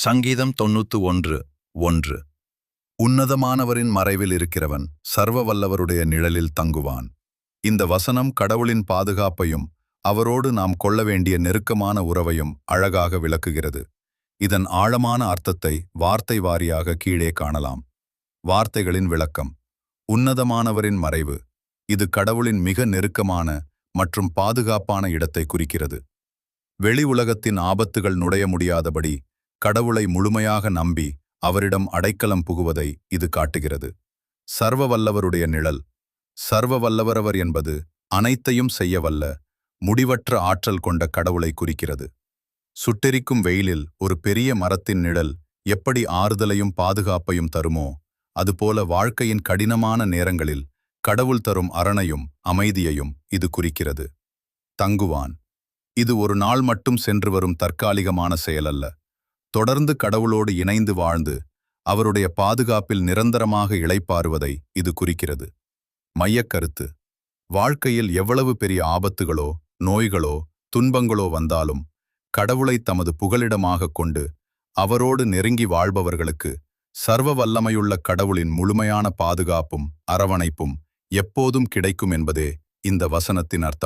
சங்கீதம் 91:1. உன்னதமானவரின் மறைவில் இருக்கிறவன் சர்வ வல்லவருடைய நிழலில் தங்குவான். இந்த வசனம் கடவுளின் பாதுகாப்பையும் அவரோடு நாம் கொள்ள வேண்டிய நெருக்கமான உறவையும் அழகாக விளக்குகிறது. இதன் ஆழமான அர்த்தத்தை வார்த்தை வாரியாக கீழே காணலாம். வார்த்தைகளின் விளக்கம். உன்னதமானவரின் மறைவு. இது கடவுளின் மிக நெருக்கமான மற்றும் பாதுகாப்பான இடத்தை குறிக்கிறது. வெளி உலகத்தின் ஆபத்துகள் நுழைய முடியாதபடி கடவுளை முழுமையாக நம்பி அவரிடம் அடைக்கலம் புகுவதை இது காட்டுகிறது. சர்வ வல்லவருடைய நிழல். சர்வ வல்லவரவர் என்பது அனைத்தையும் செய்யவல்ல, முடிவற்ற ஆற்றல் கொண்ட கடவுளை குறிக்கிறது. சுட்டெரிக்கும் வெயிலில் ஒரு பெரிய மரத்தின் நிழல் எப்படி ஆறுதலையும் பாதுகாப்பையும் தருமோ, அதுபோல வாழ்க்கையின் கடினமான நேரங்களில் கடவுள் தரும் அரணையும் அமைதியையும் இது குறிக்கிறது. தங்குவான். இது ஒரு நாள் மட்டும் சென்று வரும் தற்காலிகமான செயலல்ல. தொடர்ந்து கடவுளோடு இணைந்து வாழ்ந்து அவருடைய பாதுகாப்பில் நிரந்தரமாக இளைப்பாறுவதை இது குறிக்கிறது. மையக்கருத்து. வாழ்க்கையில் எவ்வளவு பெரிய ஆபத்துகளோ நோய்களோ துன்பங்களோ வந்தாலும் கடவுளை தமது புகலிடமாக கொண்டு அவரோடு நெருங்கி வாழ்பவர்களுக்கு சர்வ வல்லமையுள்ள கடவுளின் முழுமையான பாதுகாப்பும் அரவணைப்பும் எப்போதும் கிடைக்கும் என்பதே இந்த வசனத்தின் அர்த்தம்.